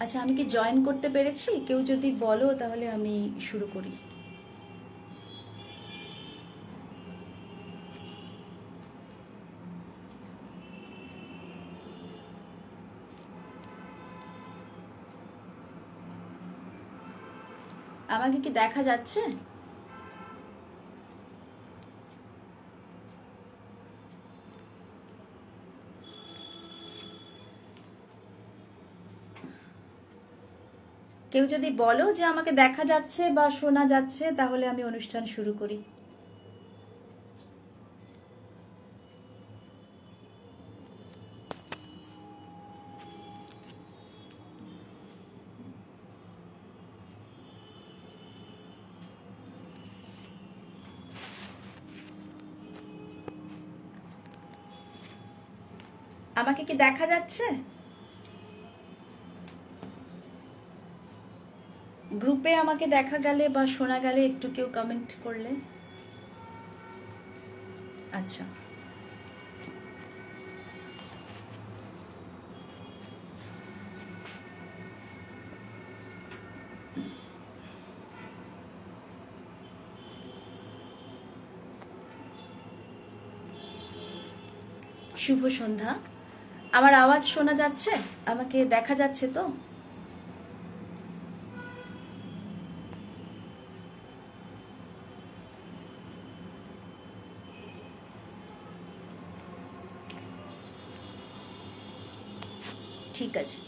আচ্ছা, আমি কি জয়েন করতে পেরেছি? কেউ যদি বলো তাহলে আমি শুরু করি। আমাকে কি দেখা যাচ্ছে? কেউ যদি বলো যে আমাকে দেখা যাচ্ছে বা শোনা যাচ্ছে তাহলে আমি অনুষ্ঠান শুরু করি। আমাকে কি দেখা যাচ্ছে? গ্রুপে আমাকে দেখা গেলে বা শোনা গেলে একটু কেউ কমেন্ট করলে। আচ্ছা, শুভ সন্ধ্যা। আমার আওয়াজ শোনা যাচ্ছে? আমাকে দেখা যাচ্ছে তো? ঠিক আছে।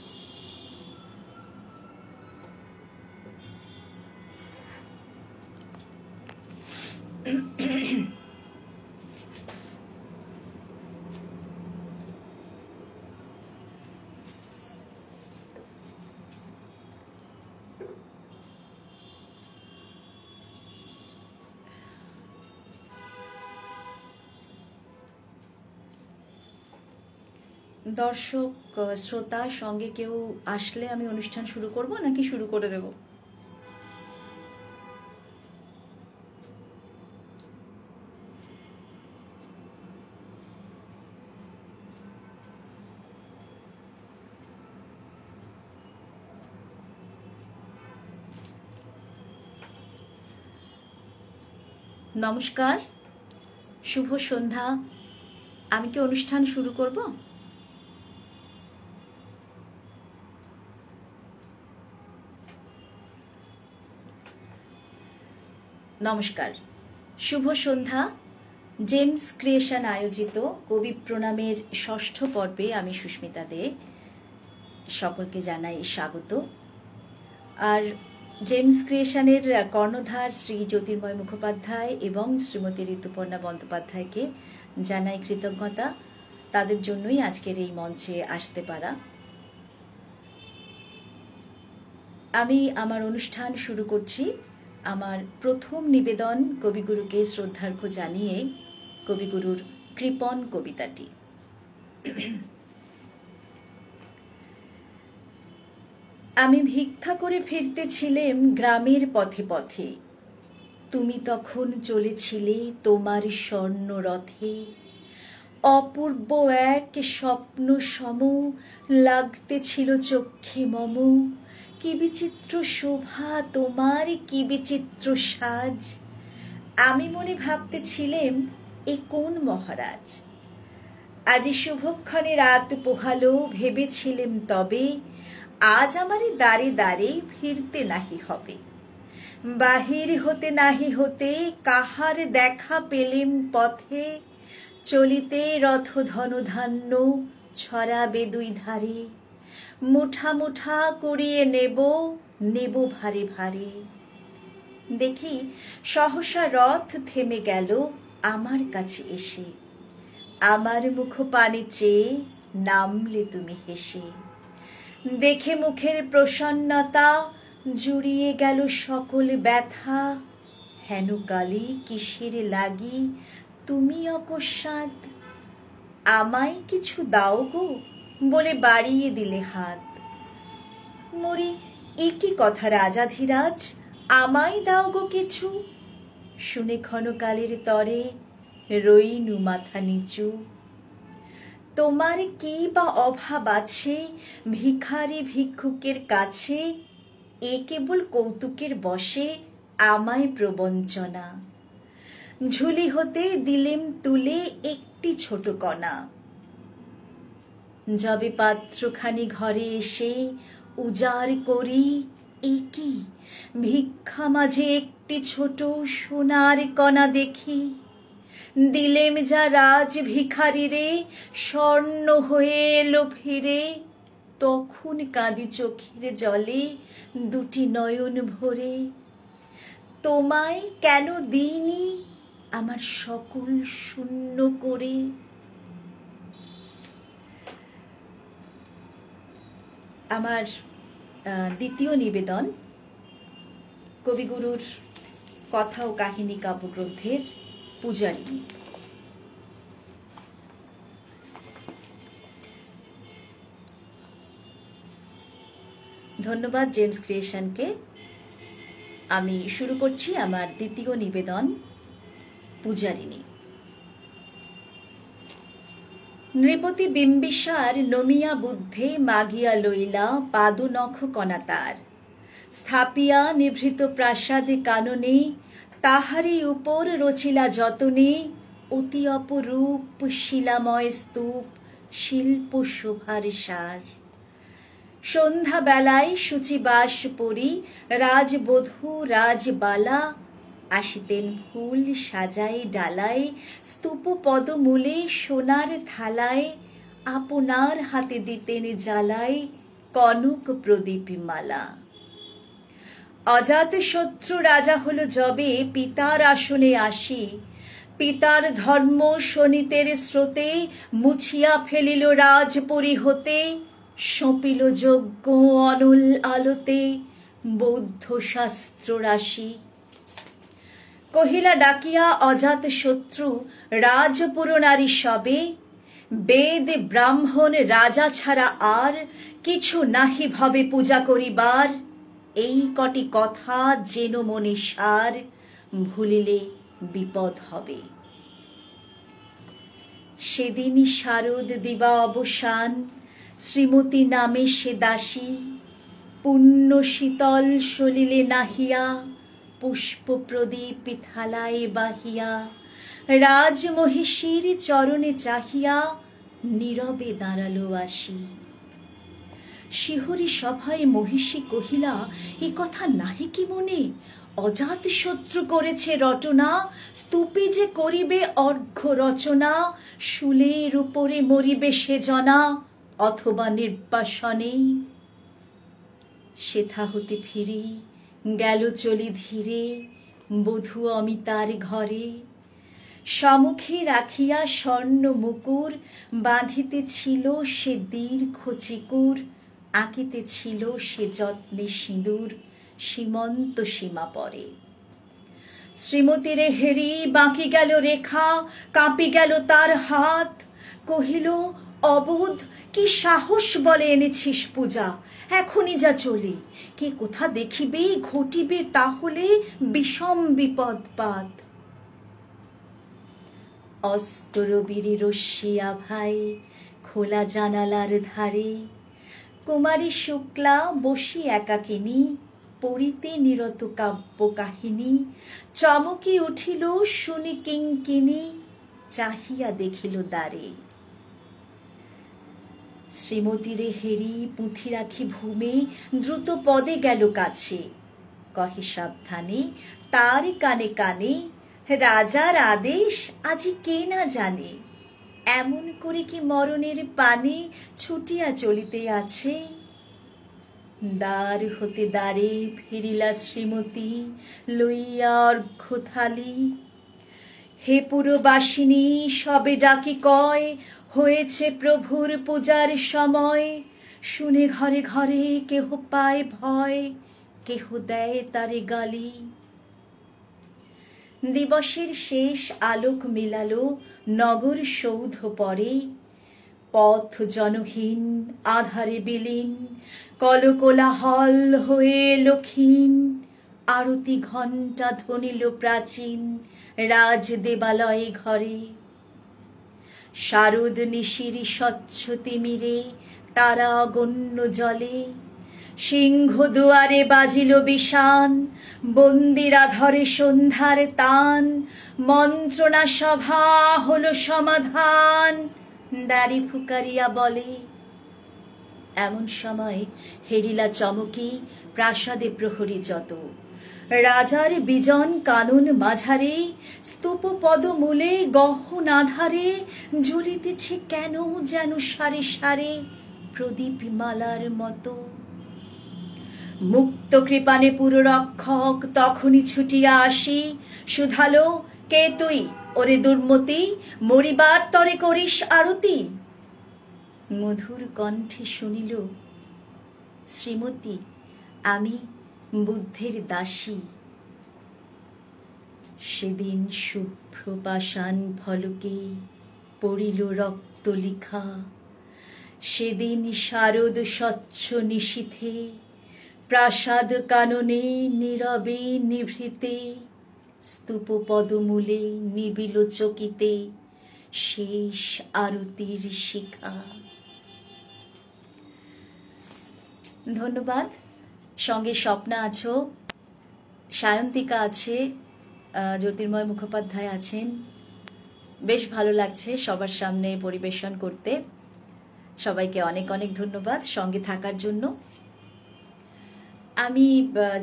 দর্শক শ্রোতা সঙ্গে কেউ আসলে আমি অনুষ্ঠান শুরু করব নাকি শুরু করে দেব? নমস্কার, শুভ সন্ধ্যা। আমি কি অনুষ্ঠান শুরু করব? নমস্কার, শুভ সন্ধ্যা। জেমস ক্রিয়েশন আয়োজিত কবি প্রণামের ষষ্ঠ পর্বে আমি সুস্মিতা দে সকলকে জানাই স্বাগত। আর জেমস ক্রিয়েশনের কর্ণধার শ্রী জ্যোতির্ময় মুখোপাধ্যায় এবং শ্রীমতী ঋতুপর্ণা বন্দ্যোপাধ্যায়কে জানাই কৃতজ্ঞতা, তাদের জন্যই আজকের এই মঞ্চে আসতে পারা। আমি আমার অনুষ্ঠান শুরু করছি। আমার প্রথম নিবেদন কবিগুরুকে শ্রদ্ধার্ঘ্য জানিয়ে কবিগুরুর কৃপণ কবিতাটি। আমি ভিক্ষা করে ফিরতেছিলেম গ্রামের পথে পথে, তুমি তখন চলেছিলে তোমার স্বর্ণ রথে। অপূর্ব এক স্বপ্ন সম লাগতেছিল চক্ষে মম, কি বিচিত্র শোভা তোমার, কি বিচিত্র সাজ। আমি মনে ভাবতেছিলেম এ কোন মহারাজ। আজি শুভক্ষণে রাত পোহালো, ভেবেছিলেম তবে আজ আমারে দ্বারে দ্বারে ফিরতে নাহি হবে। বাহির হতে নাহি হতে কাহার দেখা পেলেম পথে, চলিতে রথ ধনধান্য ছড়াবে দুই ধারে। মুঠা মুঠা কুড়িয়ে নেব, নেব ভারে ভারে। দেখি সহসা রথ থেমে গেল আমার কাছে এসে, আমার মুখ পানে চেয়ে নামলে তুমি হেসে। দেখে মুখের প্রসন্নতা জুড়িয়ে গেল সকল ব্যথা, হেন কালে কিসের লাগি তুমি অকস্মাৎ। আমায় কিছু দাও গো বলে বাড়িয়ে দিলে হাত। মরি এ কি কথা রাজাধিরাজ, আমায় দাও গো কিছু। শুনে ক্ষণকালের তরে রইনু মাথা নিচু। তোমার কি বা অভাব আছে ভিখারি ভিক্ষুকের কাছে, এ কেবল কৌতুকের বশে আমায় প্রবঞ্চনা। ঝুলি হতে দিলেম তুলে একটি ছোট কণা, যবে পাত্রখানি ঘরে এসে উজাড় করি, এ কি ভিক্ষা মাঝে একটি ছোট সোনার কণা দেখি। দিলেম যা রাজ ভিখারি রে, স্বর্ণ হয়ে এলো ফিরে, তখন কাঁদি চোখের জলে দুটি নয়ন ভরে। তোমায় কেন দিইনি আমার সকল শূন্য করে। আমার দ্বিতীয় নিবেদন কবিগুরুর কথা ও কাহিনী কাব্যগ্রন্থের পূজারিণী। ধন্যবাদ জেমস ক্রিয়েশনকে। আমি শুরু করছি আমার দ্বিতীয় নিবেদন পূজারিণী। নৃপতি বিম্বিসার নমিয়া বুদ্ধে মাগিয়া লইলা পাদনখ কণা তার, স্থাপিয়া নিভৃত প্রাসাদে কাননে, তাহারই উপর রচিলা যতনে অতি অপরূপ শিলাময় স্তূপ, শিল্প শোভার সার। সন্ধ্যা বেলায় শুচিবাস পরি রাজবধূ রাজবালা, আসিতেন ফুল সাজাই ডালায়, স্তূপ পদমূলে সোনার থালায়, আপনার হাতে দিতেন জ্বালায় কনক প্রদীপী মালা। অজাত শত্রু রাজা হল যবে পিতার আসনে আসি, পিতার ধর্ম শোনিতের স্রোতে মুছিয়া ফেলিল রাজপুরী হতে, সঁপিল যজ্ঞ অনল আলোতে বৌদ্ধ শাস্ত্র রাশি। কহিলা ডাকিয়া অজাত শত্রু রাজপুর নারী সবে, বেদ ব্রাহ্মণ রাজা ছাড়া আর কিছু নাহি ভবে পূজা করিবার, এই কটি কথা যেন মনে সার, ভুলিলে বিপদ হবে। সেদিন শারদ দিবা অবসান, শ্রীমতী নামে সে দাসী, পুণ্য শীতল সলিলে নাহিয়া, পুষ্প প্রদীপ থালায় বাহিয়া, রাজমহিষীর চরণে চাহিয়া নীরবে দাঁড়ালো আসি। শিহরি সভায় মহিষী কহিলা, এ কথা নাহি কি মনে, অজাত শত্রু করেছে রটনা, স্তূপে যে করিবে অর্ঘ্য রচনা, শুলের উপরে মরিবে সে জনা, অথবা নির্বাসনে। সেথা হতে ফিরি গেল চলি ধীরে বধূ অমিতার ঘরে, সম্মুখে রাখিয়া স্বর্ণ মুকুর, বাঁধিতেছিল সে দীর্ঘ চিকুর, আঁকিতেছিল সে যত্নে সিঁদুর, সীমন্ত সীমা পরে। শ্রীমতীরে হেরি বাঁকি গেল রেখা, কাঁপি গেল তার হাত, কহিল অবোধ কি সাহস বলে এনেছিস পূজা, এখনই যা চলে, কে কোথা দেখিবে ঘটিবে তাহলে বিষম বিপদপাত। অস্তরবীরে রশ্মি আভায় খোলা জানালার ধারে, কুমারী শুক্লা বসি একাকিনী, পড়িতে নিরত কাব্য কাহিনী, চমকি উঠিল শুনি কিঙ্কিনী, চাহিয়া দেখিল দ্বারে। শ্রীমতীরে হেরি পুঁথি রাখি ভূমে, দ্রুত পদে গেল কাছে, কহে সাবধানে তার কানে কানে, রাজার আদেশ আজি কে না জানে, এমন করে কি মরণের পানে ছুটিয়া চলিতে আছে। দ্বার হতে দ্বারে ফিরিলা শ্রীমতী লইয়া অর্ঘ্য থালি, হে পুরবাসিনী সবে ডাকি কয়, হয়েছে প্রভুর পূজার সময়, শুনে ঘরে ঘরে কেহ পায় ভয়, কেহ দেয় তারে গালি। দিবসের শেষ আলোক মিলালো নগর সৌধ পরে, পথ জনহীন আধারে বিলীন, কলকোলাহল হয়ে এলো ক্ষীণ, আরতি ঘণ্টা ধ্বনিল প্রাচীন রাজ দেবালয়ে ঘরে। শারদ নিশির স্বচ্ছ তিমিরে তারা গণ্য জলে, সিংহ দুয়ারে বাজিল বিষান, বন্দিরা ধরে সন্ধ্যার তান, মন্ত্রণা সভা হলো সমাধান, দাড়ি ফুকারিয়া বলে। এমন সময় হেরিলা চমকি প্রাসাদে প্রহরী যত, রাজার বিজন কানন মাঝারে, স্তূপ পদমূলে গহন আধারে, জ্বলিতেছে কেন যেন সারে সারে প্রদীপ মালার মতো। মুক্ত কৃপানে পুররক্ষক তখনই ছুটিয়া আসি, শুধালো, কে তুই ওরে দুর্মতি, মরিবার তরে করিস আরতি। মধুর কণ্ঠে শুনিল, শ্রীমতী আমি বুদ্ধের দাসী। সেদিন শুভ্র পাষাণ ফলকে পড়িল রক্ত লিখা, সেদিন শারদ স্বচ্ছ নিশীথে প্রাসাদ কাননে নীরবে নিভৃতে, স্তূপ পদমূলে নিবিল চকিতে শেষ আরতির শিখা। ধন্যবাদ। সঙ্গে স্বপ্না আছো, সায়ন্তিকা আছে, জ্যোতির্ময় মুখোপাধ্যায় আছেন। বেশ ভালো লাগছে সবার সামনে পরিবেশন করতে। সবাইকে অনেক অনেক ধন্যবাদ সঙ্গে থাকার জন্য। আমি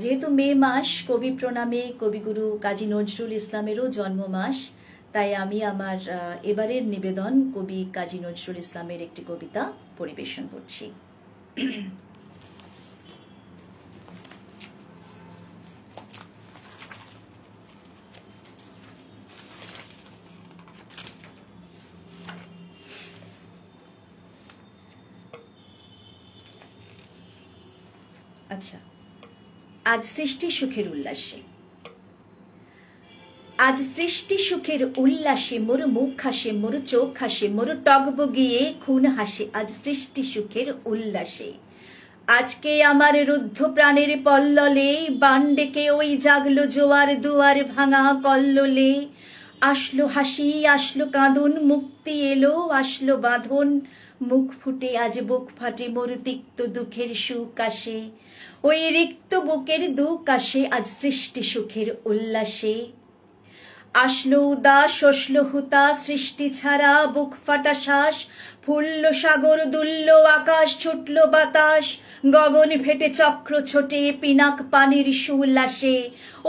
যেহেতু মে মাস কবি প্রণামে কবিগুরু কাজী নজরুল ইসলামেরও জন্ম মাস, তাই আমি আমার এবারের নিবেদন কবি কাজী নজরুল ইসলামের একটি কবিতা পরিবেশন করছি। আচ্ছা, আজ সৃষ্টি সুখের উল্লাসে, আজ সৃষ্টি সুখের উল্লাসে মোর মুখ হাসে, মোর চোখ হাসে, মোর টগবগিয়ে খুন হাসে, আজ সৃষ্টি সুখের উল্লাসে। আজকে আমার রুদ্ধ প্রাণের পল্ললে বান ডেকে ওই জাগলো জোয়ার দুয়ার ভাঙা কল্লোলে। আসলো হাসি আসলো কাঁদন, মুক্তি এলো আসলো বাঁধন, মুখ ফুটে আজ বুক ফাটে মোর তিক্ত দুঃখের সুখ আসে, ওই রিক্ত বুকের দুঃখ আসে আজ সৃষ্টি সুখের উল্লাসে। আসলো উদাস শসলো হুতা সৃষ্টি ছাড়া বুক ফাটা শ্বাস, ফুললো সাগর দুলল আকাশ ছুটল বাতাস, গগন ফেটে চক্র ছোটে পিনাক পানির সুউল্লাসে,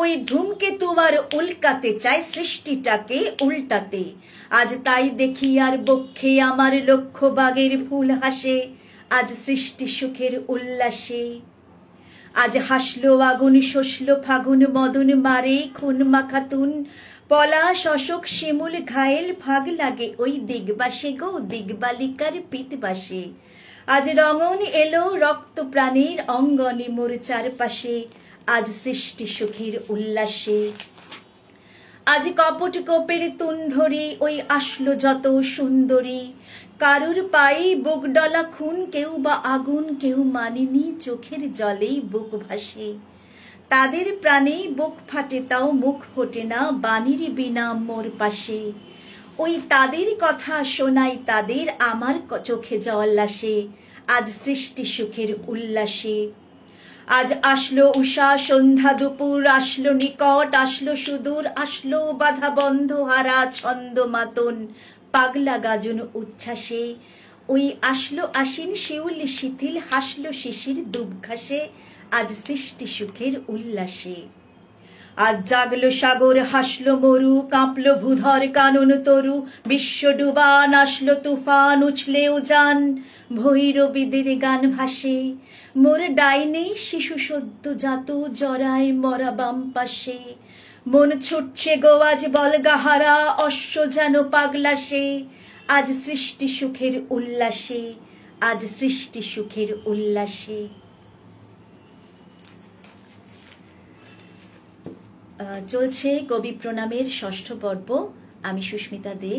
ওই ধূমকেতু আর উল্কাতে চায় সৃষ্টিটাকে উল্টাতে। আজ তাই দেখি আর বক্ষে আমার লক্ষ বাগের ফুল হাসে, আজ সৃষ্টি সুখের উল্লাসে। আজ হাসলো আগুন শসলো ফাগুন মদন মারে খুন মাখাতুন, পলাশ অশোক শিমুল ঘায়েল ভাগ লাগে ওই দিগবাসে গো দিগবালিকার পিতবাসে। আজ রঙন এলো রক্ত প্রাণীর অঙ্গনে মোর চারপাশে, আজ সৃষ্টি সুখের উল্লাসে। আজ কপট কোপের তুন্ধরি ওই আসলো যত সুন্দরী, কারুর পায়ে বুক ডলা খুন, কেউ বা আগুন কেউ মানিনি চোখের জলেই বুক ভাসে। তাদের প্রাণে বুক ফাটে তাও মুখ ফোটে না, বাণীর বিনা মোর পাশে। ওই তাদের কথা শোনাই তাদের আমার চোখে জল আসে, আজ সৃষ্টি সুখের উল্লাসে। আজ আসলো উষা সন্ধ্যা দুপুর, আসলো নিকট আসলো সুদূর, আসলো বাধা বন্ধ হারা ছন্দ মাতন পাগলা গাজন উচ্ছ্বাসে। ওই আসলো আশ্বিন শিউল শিথিল হাসলো শিশির দুব ঘাসে, আজ সৃষ্টি সুখের উল্লাসে। আজ জাগলো সাগর হাসলো মরু, কাঁপলো ভূধর কানন তরু, বিশ্ব ডুবান আসলো তুফান উছলেও যান, ভৈরবীদের গান ভাসে। মোর ডাইনে শিশু সদ্য জাত জরায় মরা বাম পাশে, মন ছুটছে গো আজ বলগাহারা অশ্ব যেন পাগলাসে, আজ সৃষ্টি সুখের উল্লাসে, আজ সৃষ্টি সুখের উল্লাসে। চলছে কবি প্রণামের ষষ্ঠ পর্ব। আমি সুস্মিতা দে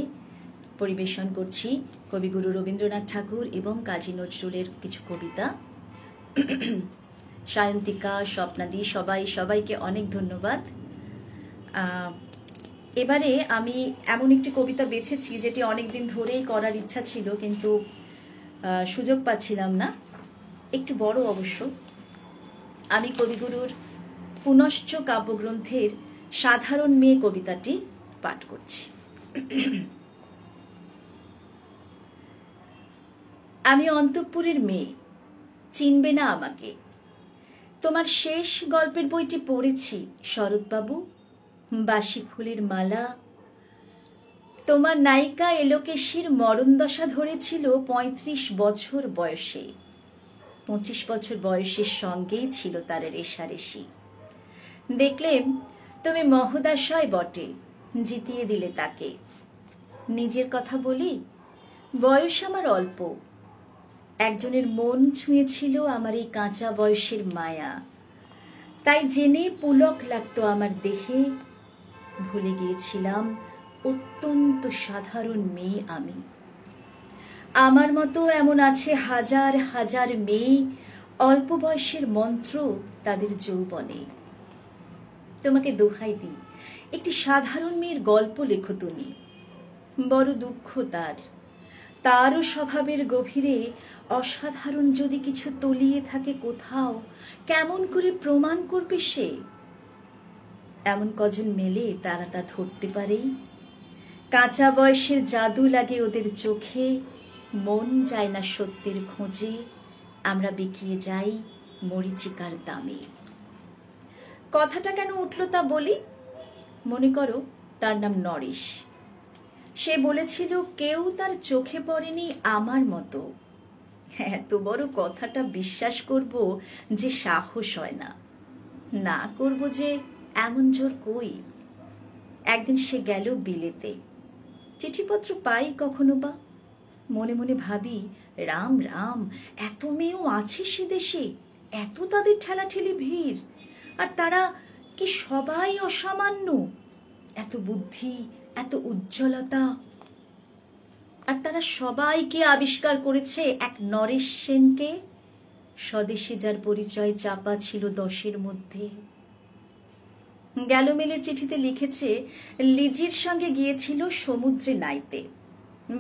পরিবেশন করছি কবিগুরু রবীন্দ্রনাথ ঠাকুর এবং কাজী নজরুলের কিছু কবিতা। সায়ন্তিকা, স্বপ্নাদি সবাইকে অনেক ধন্যবাদ। এবারে আমি এমন একটি কবিতা বেছেছি যেটি অনেকদিন ধরেই করার ইচ্ছা ছিল, কিন্তু সুযোগ পাচ্ছিলাম না। একটু বড় অবশ্য। আমি কবিগুরুর পুনশ্চ কাব্যগ্রন্থের সাধারণ মেয়ে কবিতাটি পাঠ করছি। আমি অন্তঃপুরের মেয়ে, চিনবে না আমাকে। তোমার শেষ গল্পের বইটি পড়েছি শরৎবাবু, বাসি ফুলের মালা। তোমার নায়িকা এলোকেশীর মরণদশা ধরেছিল ৩৫ বছর বয়সে। ২৫ বছর বয়সের সঙ্গেই ছিল তার রেশারেশি। দেখলেম তুমি মহোদশয় বটে, জিতিয়ে দিলে তাকে। নিজের কথা বলি, বয়স আমার অল্প। একজনের মন ছুঁয়েছিল আমার এই কাঁচা বয়সের মায়া, তাই জেনে পুলক লাগতো আমার দেহে। ভুলে গিয়েছিলাম অত্যন্ত সাধারণ মেয়ে আমি। আমার মতো এমন আছে হাজার হাজার মেয়ে, অল্প বয়সের মন্ত্র তাদের যৌবনে। তোমাকে দোহাই দিই, একটি সাধারণ মেয়ের গল্প লেখো তুমি। বড় দুঃখ তারও স্বভাবের গভীরে অসাধারণ যদি কিছু তলিয়ে থাকে কোথাও, কেমন করে প্রমাণ করবে সে? এমন কজন মেলে তারা তা ধরতে পারে? কাঁচা বয়সের জাদু লাগে ওদের চোখে, মন যায় না সত্যের খোঁজে, আমরা বিকিয়ে যাই মরীচিকার দামে। কথাটা কেন উঠল তা বলি। মনে করো তার নাম নরেশ। সে বলেছিল কেউ তার চোখে পড়েনি আমার মতো। এত বড় কথাটা বিশ্বাস করব যে সাহস হয় না, না করব যে এমন জোর কই। একদিন সে গেল বিলেতে, চিঠিপত্র পাই কখনো বা। মনে মনে ভাবি, রাম রাম, এত মেয়েও আছে সে দেশে, এত তাদের ঠেলাঠেলি ভিড়, আর তারা কি সবাই অসামান্য, এত বুদ্ধি, এত উজ্জ্বলতা। আর তারা সবাইকে আবিষ্কার করেছে এক নরেশ সেনকে, স্বদেশে যার পরিচয় চাপা ছিল 10-এর মধ্যে। গ্যালোমেলের চিঠিতে লিখেছে লিজির সঙ্গে গিয়েছিল সমুদ্রে নাইতে।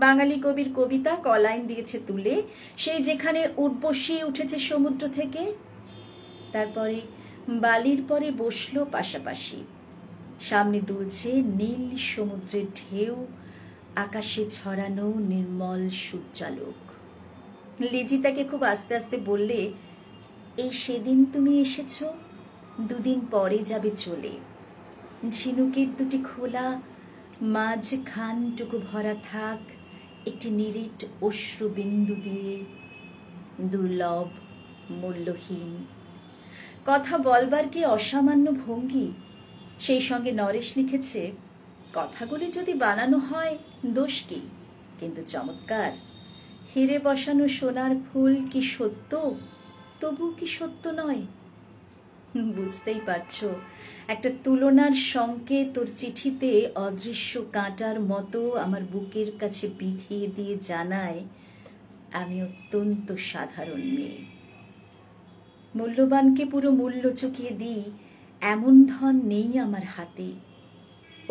বাঙালি কবির কবিতা কলাইন দিয়েছে তুলে, সেই যেখানে উঠবসিয়ে উঠেছে সমুদ্র থেকে। তারপরে বালির পরে বসলো পাশাপাশি। সামনে দুলছে নীল সমুদ্রের ঢেউ, আকাশে ছড়ানো নির্মল সূর্যালোক। লিজি তাকে খুব আস্তে আস্তে বললে, এই সেদিন তুমি এসেছ, 2 দিন পরে যাবে চলে। ঝিনুকের 2টি খোলা, মাঝখানটুকু ভরা থাক একটি নিরেট অশ্রুবিন্দু দিয়ে, দুর্লভ, মূল্যহীন। কথা বলবার কি অসামান্য ভঙ্গি। সেই সঙ্গে নরেশ লিখেছে, কথাগুলি যদি বানানো হয় দোষ কি, কিন্তু চমৎকার। হিরে বসানো সোনার ফুল কি সত্য, তবু কি সত্য নয়? বুঝতেই পারছো, একটা তুলনার সংকেত তোর চিঠিতে অদৃশ্য কাঁটার মতো আমার বুকের কাছে বিধিয়ে দিয়ে জানায় আমি অত্যন্ত সাধারণ মেয়ে। মূল্যবানকে পুরো মূল্য চুকিয়ে দিই এমন ধন নেই আমার হাতে।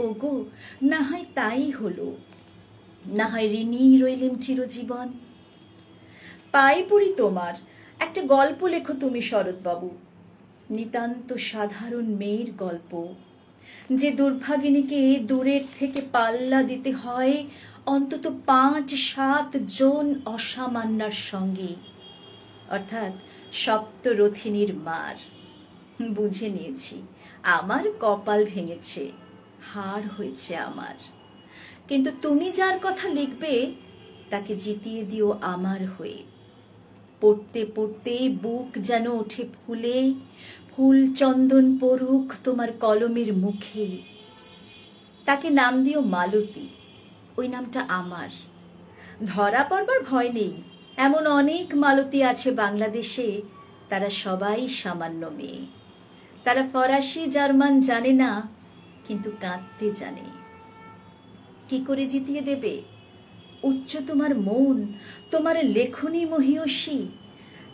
ওগো, না হয় তাই হলো, না হয় ঋণী রইলেম চিরজীবন। পাই পড়ি তোমার, একটা গল্প লেখো তুমি শরৎবাবু, নিতান্ত সাধারণ মেয়ের গল্প, যে দুর্ভাগিনীকে দূরের থেকে পাল্লা দিতে হয় অন্তত 5-7 জন অসামান্যার সঙ্গে, অর্থাৎ সপ্তরথিনীর মার। বুঝে নিয়েছি আমার কপাল ভেঙেছে, হার হয়েছে আমার। কিন্তু তুমি যার কথা লিখবে তাকে জিতিয়ে দিও আমার হয়ে। পড়তে পড়তে বুক যেন ওঠে ফুলে, ফুল চন্দন পড়ুক তোমার কলমের মুখে। তাকে নাম দিও মালতী, ওই নামটা আমার। ধরা পড়বার ভয় নেই, এমন অনেক মালতী আছে বাংলাদেশে, তারা সবাই সামান্য মেয়ে। তারা ফরাসি জার্মান জানে না, কিন্তু কাঁদতে জানে। কি করে জিতিয়ে দেবে? উচ্চ তোমার মন, তোমার লেখনী মহীয়সী।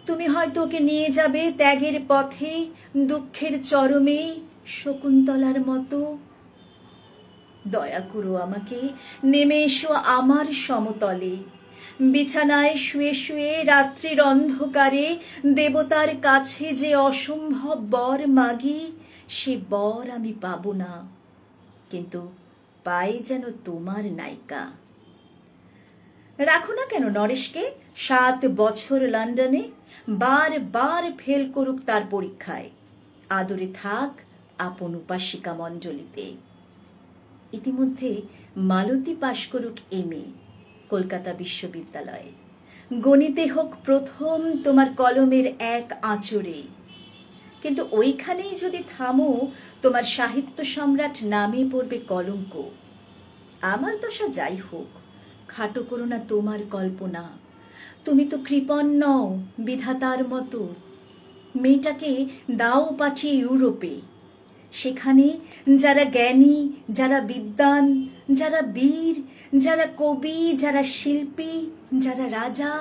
তুমি হয়তো ওকে নিয়ে যাবে ত্যাগের পথে, দুঃখের চরমে শকুন্তলার মতো। দয়া করো আমাকে, নেমে এসো আমার সমতলে। বিছানায় শুয়ে শুয়ে রাত্রির অন্ধকারে দেবতার কাছে যে অসম্ভব বর মাগি, সে বর আমি পাব না, কিন্তু পাই যেন তোমার নায়িকা। রাখো না কেন নরেশকে 7 বছর লন্ডনে, বার বার ফেল করুক তার পরীক্ষায়, আদরে থাক আপন উপাসিকা মণ্ডলীতে। ইতিমধ্যে মালতী পাশ করুক এমএ কলকাতা বিশ্ববিদ্যালয়ে, গণিতে হোক প্রথম তোমার কলমের এক আঁচড়ে। কিন্তু ওইখানেই যদি থামো, তোমার সাহিত্য সম্রাট নামে পড়বে কলঙ্ক। আমার দশা যাই হোক, খাটো করো না তোমার কল্পনা। তুমি তো কৃপণ নও বিধাতার মতো। মেয়েটাকে দাও পাঠিয়ে ইউরোপে, সেখানে যারা জ্ঞানী, যারা বিদ্বান, যারা বীর, যারা কবি, যারা শিল্পী, যারা রাজা,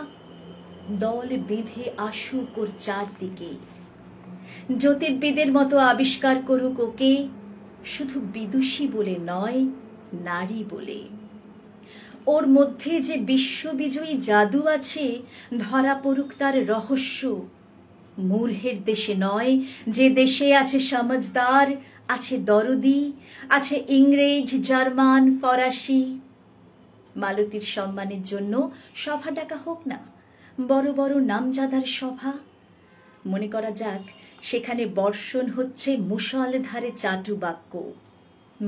দল বেঁধে আসুক ওর চারদিকে। জ্যোতির্বিদের মতো আবিষ্কার করুক ওকে, শুধু বিদুষী বলে নয়, নারী বলে। ওর মধ্যে যে বিশ্ববিজয়ী জাদু আছে, ধরা পড়ুক তার রহস্য। মূর্খের দেশে নয়, যে দেশে আছে সমঝদার, আছে দরদি, আছে ইংরেজ, জার্মান, ফরাসি। মালতীর সম্মানের জন্য সভা ডাকা হোক না, বড় বড় নামজাদার সভা। মনে করা যাক সেখানে বর্ষণ হচ্ছে মুষলধারে চাটু বাক্য,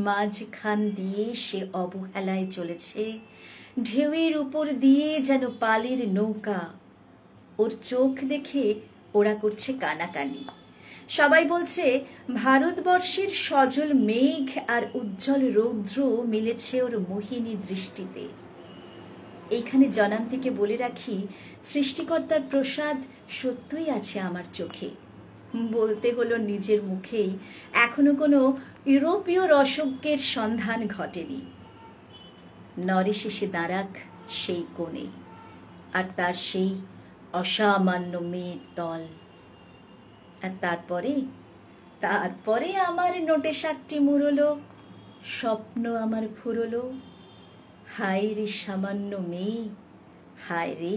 মাঝখান দিয়ে সে অবহেলায় চলেছে, ঢেউয়ের উপর দিয়ে যেন পালের নৌকা। ওর চোখ দেখে ওরা করছে কানাকানি। সবাই বলছে ভারতবর্ষের সজল মেঘ আর উজ্জ্বল রৌদ্র মিলেছে ওর মোহিনী দৃষ্টিতে। এইখানে জনান্তিকে বলে রাখি, সৃষ্টিকর্তার প্রসাদ সত্যই আছে আমার চোখে। বলতে হলো নিজের মুখেই, এখনো কোনো ইউরোপীয় রসজ্ঞের সন্ধান ঘটেনি। নরেশ এসে দাঁড়াক সেই কোণে, আর তার সেই অসামান্য মেয়ের দল। আর তারপরে আমার নোটে 7টি মুড়লো, স্বপ্ন আমার ফুরলো। হায় রে সামান্য মেয়ে, হায় রে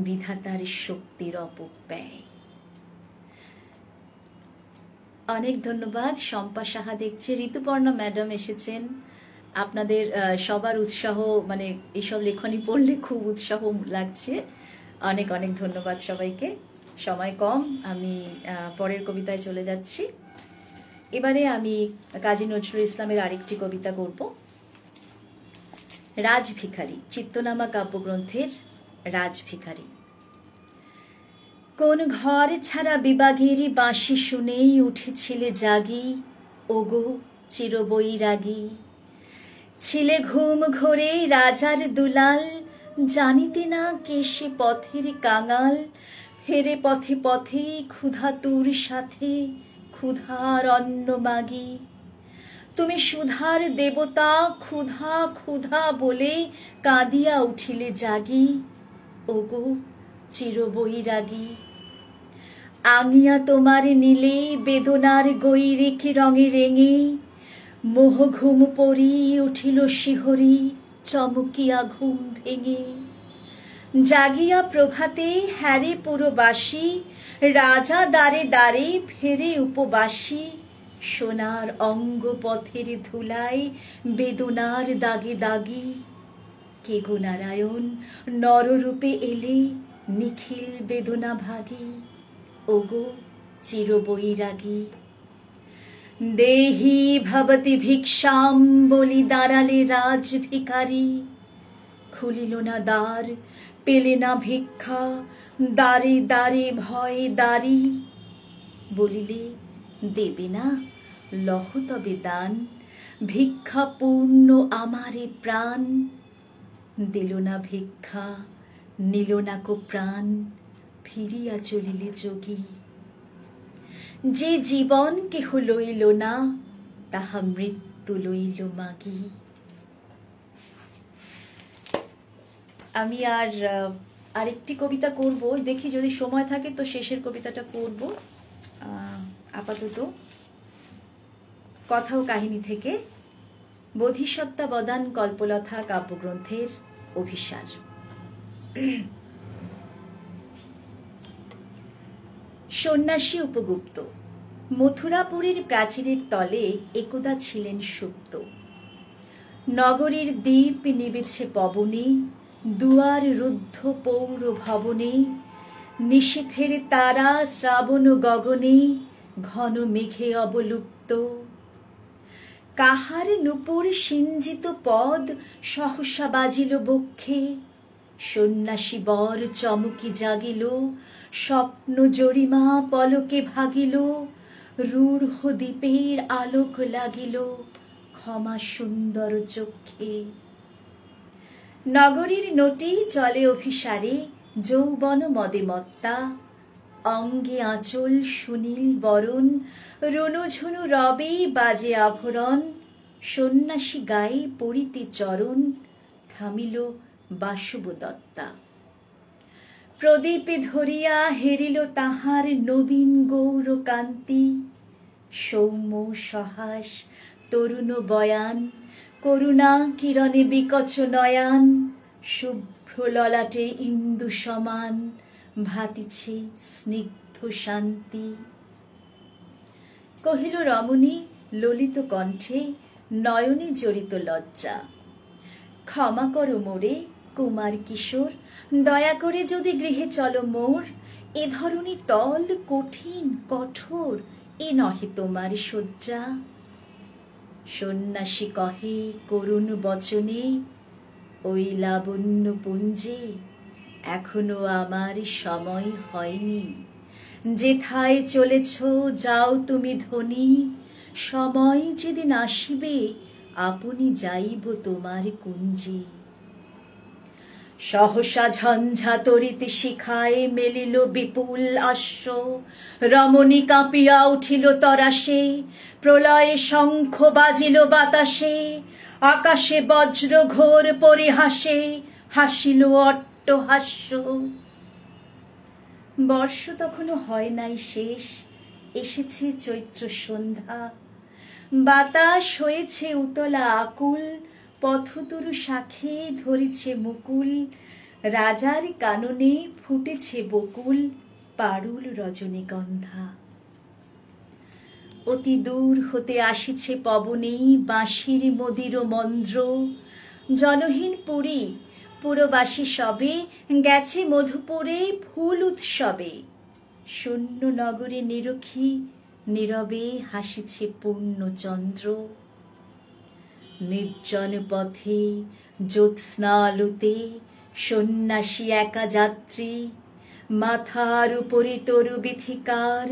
বিধাতার শক্তির অপব্যয়। অনেক ধন্যবাদ। শম্পা সাহা দেখছে, ঋতুপর্ণা ম্যাডাম এসেছেন। আপনাদের সবার উৎসাহ, মানে এইসব লেখনী পড়লে খুব উৎসাহ লাগছে। অনেক অনেক ধন্যবাদ সবাইকে। সময় কম, আমি পরের কবিতায় চলে যাচ্ছি। এবারে আমি কাজী নজরুল ইসলামের আরেকটি কবিতা করব, রাজভিখারি, চিত্তনামা কাব্যগ্রন্থের রাজভিখারি। কোন ঘর ছাড়া বিবাগেরই বাঁশি শুনেই উঠেছিলে জাগি, ওগো চিরবৈরাগী। ছিলে ঘুম ঘোরে রাজার দুলাল, জানিতে না কে সে পথের কাঙাল। ফেরে পথে পথে ক্ষুধা তুর সাথে, ক্ষুধার অন্ন মাগি। তুমি সুধার দেবতা, ক্ষুধা ক্ষুধা বলে কাঁদিয়া উঠিলে জাগি, ওগো চিরবৈরাগী। আঙিয়া তোমার নীলে বেদনার গৈরিক রঙে রেঙে, মোহ ঘুম পড়ি উঠিল শিহরি, চমকিয়া ঘুম ভেঙে। জাগিয়া প্রভাতে হ্যারে পুরবাসী, রাজা দ্বারে দ্বারে ফেরে উপবাসী। সোনার অঙ্গ পথের ধুলায় বেদনার দাগে দাগি। কে গো নারায়ণ নররূপে এলে, নিখিল বেদনা ভাগী, ওগো চিরবৈরাগী। দেহি ভবতি ভিক্ষাম বলি দাঁড়ালে রাজভিখারি। খুলিল না দ্বার, পেলে না ভিক্ষা, দ্বারে দ্বারে ভয়ে দাঁড়ি। বলিলে দেবে না, লহ তবে দান, ভিক্ষা পূর্ণ আমারে প্রাণ। দিল না ভিক্ষা, নিল না কো প্রাণ, ফিরিয়া চলিলে যোগী। যে জীবন কেহ লইল না, তাহা মৃত্যু লইল মাগি। আমি আরেকটি কবিতা করব, দেখি যদি সময় থাকে তো শেষের কবিতাটা করব। আপাতত কথা ও কাহিনী থেকে। বোধিসত্ত্বাবদান কল্পলতা কাব্যগ্রন্থের অভিসার। সন্ন্যাসী উপগুপ্ত। মথুরাপুরীর প্রাচীরের তলে একদা ছিলেন সুপ্ত। নগরীর দ্বীপ নিবেছে পবনে, দুয়ার রুদ্ধ পৌর ভবনে, নিশীথের তারা শ্রাবণ গগনে, ঘন মেঘে অবলুপ্ত। কাহার নূপুর সিঞ্জিত পদ সহসা বাজিল বক্ষে, সন্ন্যাসী বর চমকি জাগিল, স্বপ্ন জরিমা পলকে ভাগিল, রূঢ় দ্বীপের আলোক লাগিল, ক্ষমা সুন্দর চক্ষে। নগরীর নটি চলে অভিসারে, যৌবন মদে মত্তা, অঙ্গে আঁচল সুনীল বরণ, রুনুঝুনু রবে বাজে আভরণ, সন্ন্যাসী গায়ে পড়িতে চরণ, থামিল বাসব দত্তা। প্রদীপে ধরিয়া হেরিল তাহার নবীন গৌর কান্তি, সৌম্য সহাস তরুণ বয়ান, করুণা কিরণে বিকচ নয়ান, শুভ্র ললাটে ইন্দু সমান, ভাতিছে স্নিগ্ধ শান্তি। কহিল রমণী ললিত কণ্ঠে, নয়নে জড়িত লজ্জা, ক্ষমা করো মোরে কুমার কিশোর, দয়া করে যদি গৃহে চলো মোর, এ ধরনী তল কঠিন কঠোর, এ নহে তোমার শয্যা। সন্ন্যাসী কহে করুণ বচনে, ওই লাবণ্য পুঞ্জে এখনো আমার সময় হয়নি, যেথায় চলেছ যাও তুমি ধনী, সময় যেদিন আসিবে আপনি যাইব তোমার কুঞ্জে। সহসা ঝঞ্ঝা তরিতে শিখায় মেলিল বিপুল আশ্ব, রমণী কাঁপিয়া উঠিল তরাসে, প্রলয়ে শঙ্খ বাজিল বাতাসে, আকাশে বজ্র ঘোর পরিহাসে, হাসিল অট্টহাস্য। বর্ষ তখনও হয় নাই শেষ, এসেছে চৈত্র সন্ধ্যা, বাতাস হয়েছে উতলা আকুল, পথতরু শাখে ধরেছে মুকুল, রাজার কাননে ফুটেছে বকুল, পারুল রজনীগন্ধা। অতি দূর হতে আসিছে পবনে বাঁশির মদির মন্দ্র, জনহীন পুরী পুরবাসী সবে গেছে মধুপুরে ফুল উৎসবে, শূন্য নগরে নিরখী নীরবে হাসিছে পূর্ণচন্দ্র। নির্জন পথে জ্যোৎস্নালোতে সন্ন্যাসী একা যাত্রী, মাথার উপরে তরু বিথিকার,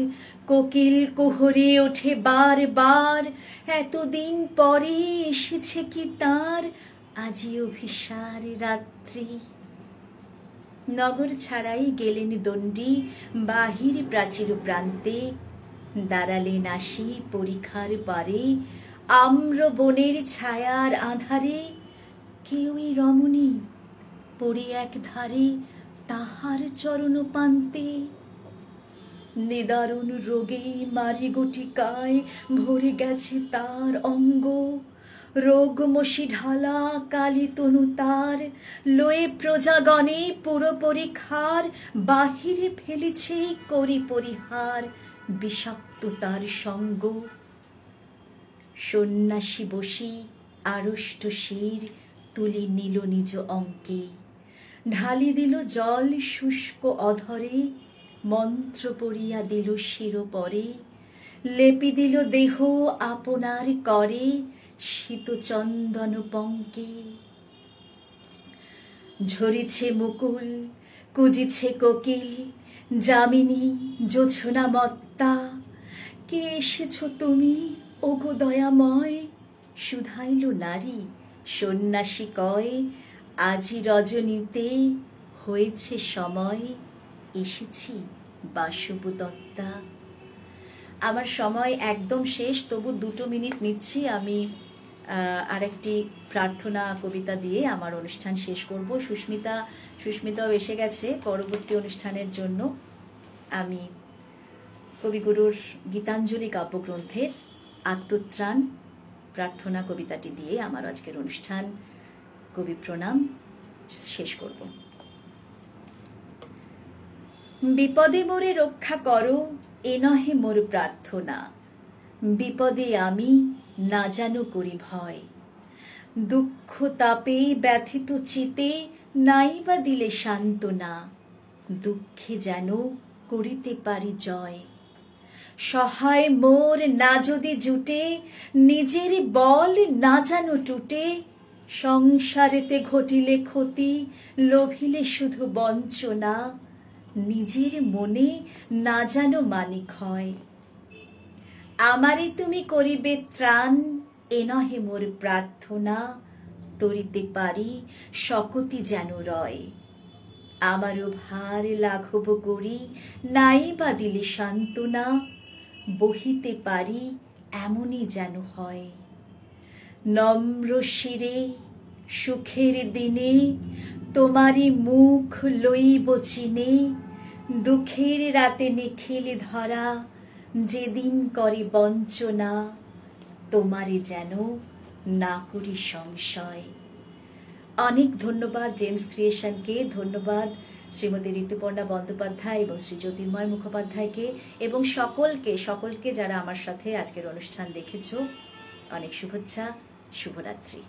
কোকিল কুহরে ওঠে বার বার, এতদিন পরে এসেছে কি তার আজি অভিসার রাত্রি। নগর ছাড়াই গেলেন দণ্ডী বাহির প্রাচীর প্রান্তে, দাঁড়ালেন আসি পরিখার পারে, আম্র বনের ছায়ার আধারে, কেউই রমণী পড়ে এক ধারে তাহার চরণ পান্তে। নিদারুণ রোগে মারি গটিকায় ভরে গেছে তার অঙ্গ, রোগমশি ঢালা কালী তনু তার, লয়ে প্রজাগণে পুরো পরিখার, বাহিরে ফেলেছে করি পরিহার বিষাক্ত তার সঙ্গ। সন্ন্যাসী বসি আড়ষ্ট শির তুলি নিল নিজ অঙ্কে, ঢালি দিল জল শুষ্ক অধরে, মন্ত্র পড়িয়া দিল শিরোপরে, লেপি দিল দেহ আপনার করে, শীত চন্দন পঙ্কে। ঝরিছে মুকুল কুজিছে কোকিল, যামিনী জোছনা মত্তা, কে এসেছ তুমি ওগো দয়াময়, শুধাইল নারী সন্ন্যাসী কয়, আজি রজনীতে হয়েছে সময়, এসেছি বাসব দত্তা। আমার সময় একদম শেষ, তবু 2 মিনিট নিচ্ছি আমি আরেকটি প্রার্থনা কবিতা দিয়ে আমার অনুষ্ঠান শেষ করব। সুস্মিতাও এসে গেছে পরবর্তী অনুষ্ঠানের জন্য। আমি কবিগুরুর গীতাঞ্জলি কাব্যগ্রন্থের আত্মত্রাণ প্রার্থনা কবিতাটি দিয়ে আমার আজকের অনুষ্ঠান কবি প্রণাম শেষ করব। বিপদে মোরে রক্ষা করো, এ নহে মোর প্রার্থনা। বিপদে আমি না জানো করি ভয়। দুঃখ তাপে ব্যথিত চিতে নাই বা দিলে সান্ত্বনা। দুঃখে যেন করিতে পারি জয়। সহায় মোর না যদি জুটে, নিজের বল না জানো টুটে। সংসারেতে ঘটিলে ক্ষতি, লোভিলে শুধু বঞ্চনা। নিজের মনে না জানো মানি ক্ষয়। আমারে তুমি করিবে ত্রাণ, এ নহে মোর প্রার্থনা। তরিতে পারি শকতি যেন রয়। আমারও ভার লাঘব করি, নাই বা দিলে সান্ত্বনা। বহিতে পারি এমনই যেন হয়। নম্র শিরে সুখের দিনে, তোমারি মুখ লইব চিনে। দুঃখের রাতে নিখিল ধরা, যেদিন করে বঞ্চনা। তোমারে যেন না করি সংশয়। অনেক ধন্যবাদ জেমস ক্রিয়েশনকে, ধন্যবাদ শ্রীমতী ঋতুপর্ণা বন্দ্যোপাধ্যায় এবং শ্রী জ্যোতির্ময় মুখোপাধ্যায়কে, এবং সকলকে যারা আমার সাথে আজকের অনুষ্ঠান দেখেছো। অনেক শুভেচ্ছা, শুভরাত্রি।